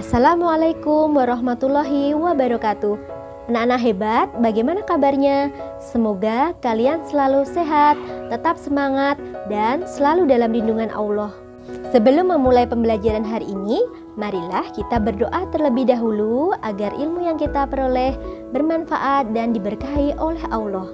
Assalamualaikum warahmatullahi wabarakatuh. Anak-anak hebat, bagaimana kabarnya? Semoga kalian selalu sehat, tetap semangat, dan selalu dalam lindungan Allah. Sebelum memulai pembelajaran hari ini, marilah kita berdoa terlebih dahulu agar ilmu yang kita peroleh bermanfaat dan diberkahi oleh Allah.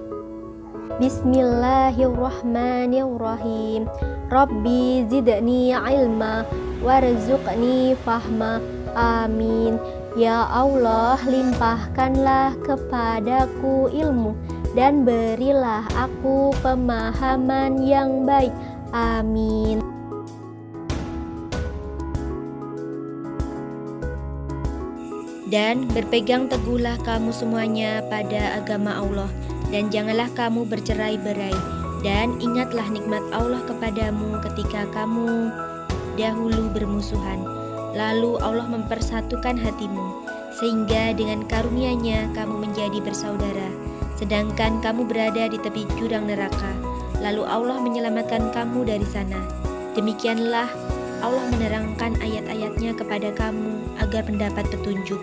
Bismillahirrahmanirrahim. Rabbi zidni ilma warzuqni fahma. Amin. Ya Allah, limpahkanlah kepadaku ilmu dan berilah aku pemahaman yang baik. Amin. Dan berpegang teguhlah kamu semuanya pada agama Allah, dan janganlah kamu bercerai-berai. Dan ingatlah nikmat Allah kepadamu ketika kamu dahulu bermusuhan. Lalu Allah mempersatukan hatimu, sehingga dengan karunia-Nya kamu menjadi bersaudara, sedangkan kamu berada di tepi jurang neraka. Lalu Allah menyelamatkan kamu dari sana. Demikianlah Allah menerangkan ayat-ayat-Nya kepada kamu agar mendapat petunjuk.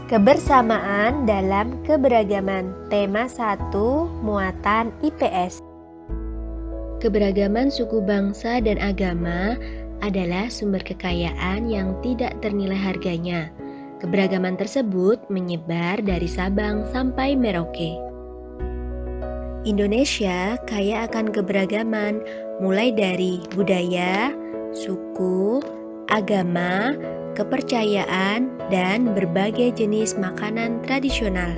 Kebersamaan dalam keberagaman. Tema 1, muatan IPS. Keberagaman suku bangsa dan agama adalah sumber kekayaan yang tidak ternilai harganya. Keberagaman tersebut menyebar dari Sabang sampai Merauke. Indonesia kaya akan keberagaman, mulai dari budaya, suku, agama, kepercayaan, dan berbagai jenis makanan tradisional.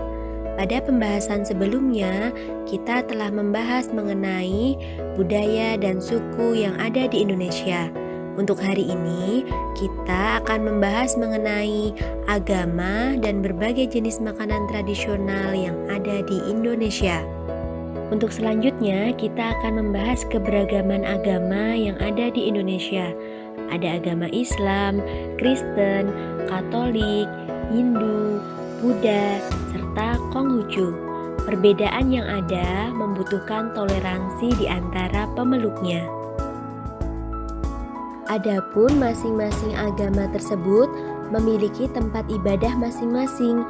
Pada pembahasan sebelumnya, kita telah membahas mengenai budaya dan suku yang ada di Indonesia. Untuk hari ini, kita akan membahas mengenai agama dan berbagai jenis makanan tradisional yang ada di Indonesia. Untuk selanjutnya, kita akan membahas keberagaman agama yang ada di Indonesia. Ada agama Islam, Kristen, Katolik, Hindu, Buddha, serta Konghucu. Perbedaan yang ada membutuhkan toleransi di antara pemeluknya. Adapun masing-masing agama tersebut memiliki tempat ibadah masing-masing.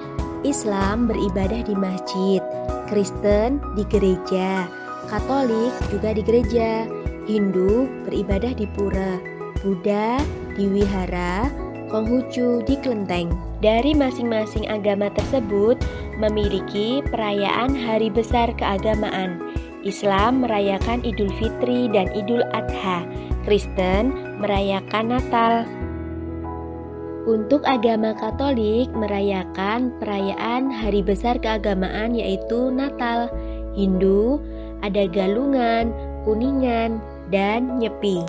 Islam beribadah di masjid, Kristen di gereja, Katolik juga di gereja, Hindu beribadah di pura, Buddha di wihara, Konghucu di kelenteng. Dari masing-masing agama tersebut memiliki perayaan hari besar keagamaan. Islam merayakan Idul Fitri dan Idul Adha. Kristen merayakan Natal. Untuk agama Katolik merayakan perayaan hari besar keagamaan yaitu Natal. Hindu ada Galungan, Kuningan, dan Nyepi.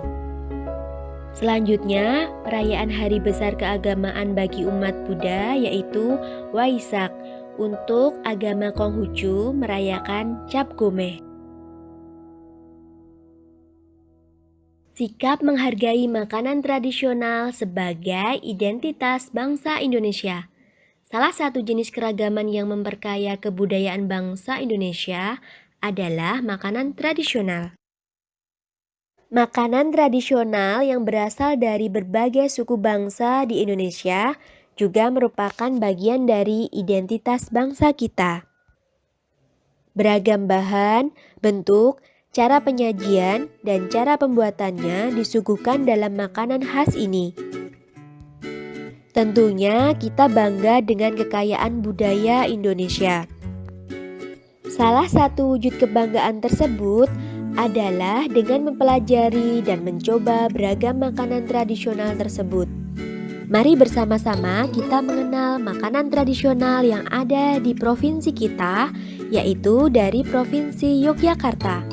Selanjutnya, perayaan hari besar keagamaan bagi umat Buddha yaitu Waisak. Untuk agama Konghucu merayakan Cap Gomeh. Sikap menghargai makanan tradisional sebagai identitas bangsa Indonesia. Salah satu jenis keragaman yang memperkaya kebudayaan bangsa Indonesia adalah makanan tradisional. Makanan tradisional yang berasal dari berbagai suku bangsa di Indonesia juga merupakan bagian dari identitas bangsa kita. Beragam bahan, bentuk, cara penyajian, dan cara pembuatannya disuguhkan dalam makanan khas ini. Tentunya kita bangga dengan kekayaan budaya Indonesia. Salah satu wujud kebanggaan tersebut adalah dengan mempelajari dan mencoba beragam makanan tradisional tersebut. Mari bersama-sama kita mengenal makanan tradisional yang ada di provinsi kita, yaitu dari Provinsi Yogyakarta.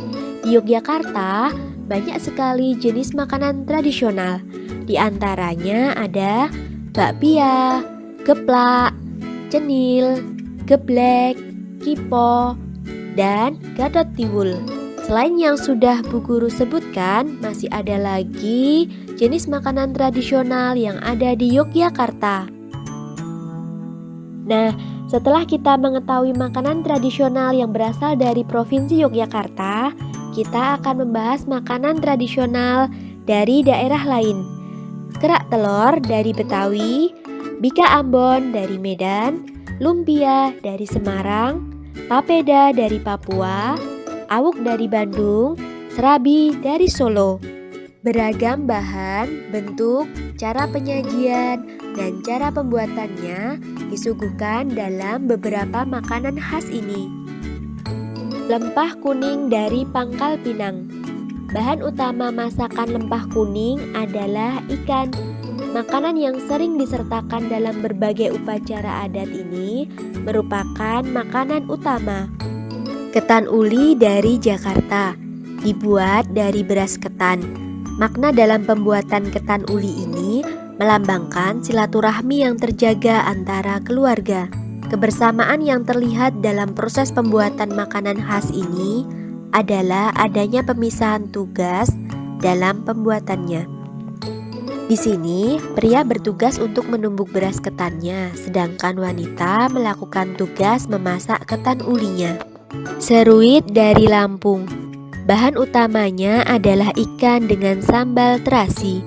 Di Yogyakarta banyak sekali jenis makanan tradisional. Di antaranya ada bakpia, geplak, cenil, geblek, kipo, dan gadot tiwul. Selain yang sudah Bu Guru sebutkan, masih ada lagi jenis makanan tradisional yang ada di Yogyakarta. Nah, setelah kita mengetahui makanan tradisional yang berasal dari Provinsi Yogyakarta, kita akan membahas makanan tradisional dari daerah lain. Kerak telur dari Betawi, bika Ambon dari Medan, lumpia dari Semarang, papeda dari Papua, awuk dari Bandung, serabi dari Solo. Beragam bahan, bentuk, cara penyajian, dan cara pembuatannya disuguhkan dalam beberapa makanan khas ini. Lempah kuning dari Pangkal Pinang. Bahan utama masakan lempah kuning adalah ikan. Makanan yang sering disertakan dalam berbagai upacara adat ini merupakan makanan utama. Ketan uli dari Jakarta, dibuat dari beras ketan. Makna dalam pembuatan ketan uli ini melambangkan silaturahmi yang terjaga antara keluarga. Kebersamaan yang terlihat dalam proses pembuatan makanan khas ini adalah adanya pemisahan tugas dalam pembuatannya. Di sini, pria bertugas untuk menumbuk beras ketannya, sedangkan wanita melakukan tugas memasak ketan ulinya. Seruit dari Lampung. Bahan utamanya adalah ikan dengan sambal terasi.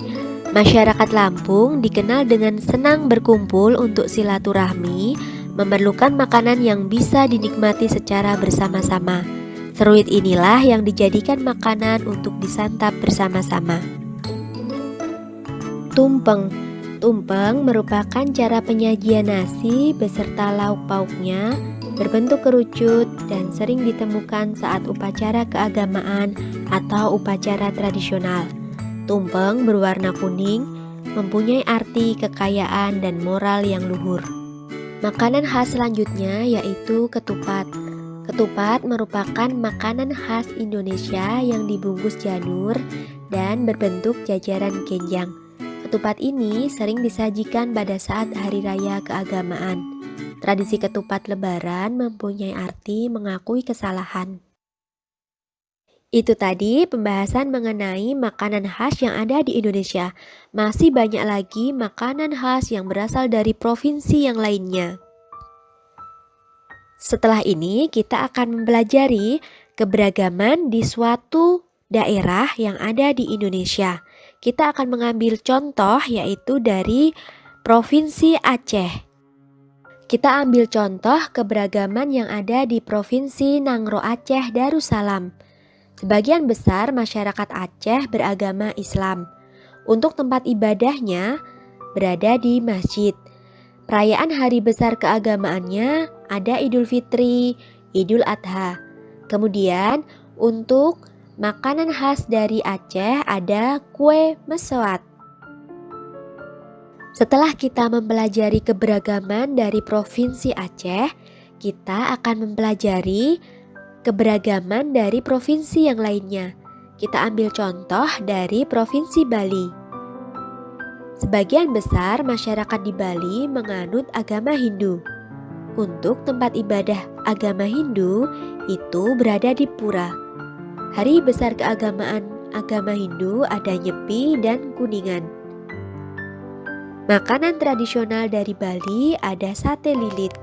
Masyarakat Lampung dikenal dengan senang berkumpul untuk silaturahmi, memerlukan makanan yang bisa dinikmati secara bersama-sama. Seruit inilah yang dijadikan makanan untuk disantap bersama-sama. Tumpeng. Tumpeng merupakan cara penyajian nasi beserta lauk pauknya, berbentuk kerucut dan sering ditemukan saat upacara keagamaan atau upacara tradisional. Tumpeng berwarna kuning, mempunyai arti kekayaan dan moral yang luhur. Makanan khas selanjutnya yaitu ketupat. Ketupat merupakan makanan khas Indonesia yang dibungkus janur dan berbentuk jajaran genjang. Ketupat ini sering disajikan pada saat hari raya keagamaan. Tradisi ketupat lebaran mempunyai arti mengakui kesalahan. Itu tadi pembahasan mengenai makanan khas yang ada di Indonesia. Masih banyak lagi makanan khas yang berasal dari provinsi yang lainnya. Setelah ini kita akan mempelajari keberagaman di suatu daerah yang ada di Indonesia. Kita akan mengambil contoh yaitu dari Provinsi Aceh. Kita ambil contoh keberagaman yang ada di Provinsi Nangro Aceh Darussalam. Sebagian besar masyarakat Aceh beragama Islam. Untuk tempat ibadahnya berada di masjid. Perayaan hari besar keagamaannya ada Idul Fitri, Idul Adha. Kemudian untuk makanan khas dari Aceh ada kue mesewat. Setelah kita mempelajari keberagaman dari Provinsi Aceh, kita akan mempelajari keberagaman dari provinsi yang lainnya. Kita ambil contoh dari Provinsi Bali. Sebagian besar masyarakat di Bali menganut agama Hindu. Untuk tempat ibadah agama Hindu itu berada di pura. Hari besar keagamaan agama Hindu ada Nyepi dan Kuningan. Makanan tradisional dari Bali ada sate lilit.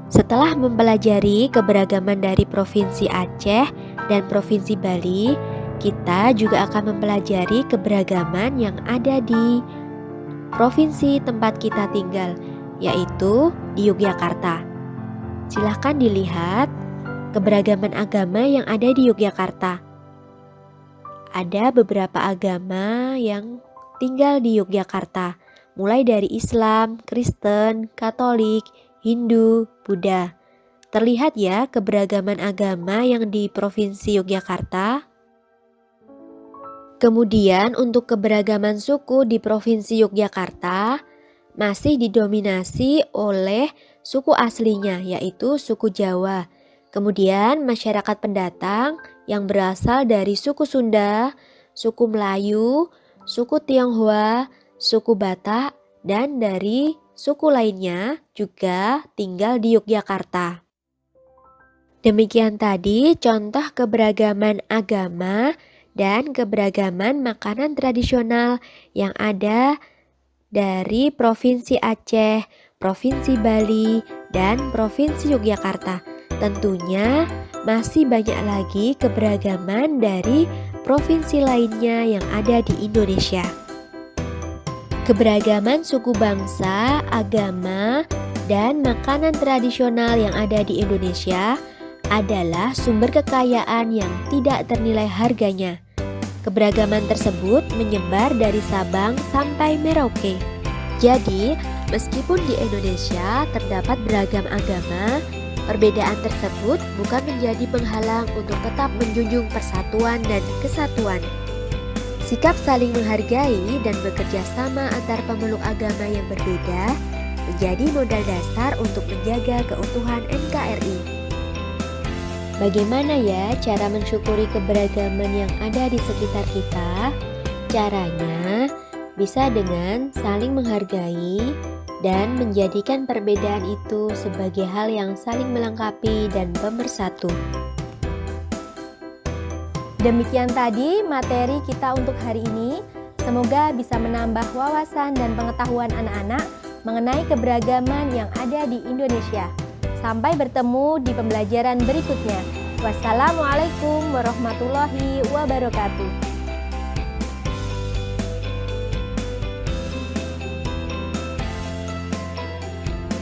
Setelah mempelajari keberagaman dari Provinsi Aceh dan Provinsi Bali, kita juga akan mempelajari keberagaman yang ada di provinsi tempat kita tinggal, yaitu di Yogyakarta. Silahkan dilihat keberagaman agama yang ada di Yogyakarta. Ada beberapa agama yang tinggal di Yogyakarta, mulai dari Islam, Kristen, Katolik, Hindu, Buddha. Terlihat ya keberagaman agama yang di Provinsi Yogyakarta. Kemudian untuk keberagaman suku di Provinsi Yogyakarta masih didominasi oleh suku aslinya, yaitu suku Jawa. Kemudian masyarakat pendatang yang berasal dari suku Sunda, suku Melayu, suku Tionghoa, suku Batak, dan dari suku lainnya juga tinggal di Yogyakarta. Demikian tadi contoh keberagaman agama dan keberagaman makanan tradisional yang ada dari Provinsi Aceh Provinsi Bali, dan Provinsi Yogyakarta. Tentunya masih banyak lagi keberagaman dari provinsi lainnya yang ada di Indonesia. Keberagaman suku bangsa, agama, dan makanan tradisional yang ada di Indonesia adalah sumber kekayaan yang tidak ternilai harganya. Keberagaman tersebut menyebar dari Sabang sampai Merauke. Jadi, meskipun di Indonesia terdapat beragam agama, perbedaan tersebut bukan menjadi penghalang untuk tetap menjunjung persatuan dan kesatuan. Sikap saling menghargai dan bekerja sama antar pemeluk agama yang berbeda menjadi modal dasar untuk menjaga keutuhan NKRI. Bagaimana ya cara mensyukuri keberagaman yang ada di sekitar kita? Caranya bisa dengan saling menghargai dan menjadikan perbedaan itu sebagai hal yang saling melengkapi dan pemersatu. Demikian tadi materi kita untuk hari ini. Semoga bisa menambah wawasan dan pengetahuan anak-anak mengenai keberagaman yang ada di Indonesia. Sampai bertemu di pembelajaran berikutnya. Wassalamualaikum warahmatullahi wabarakatuh.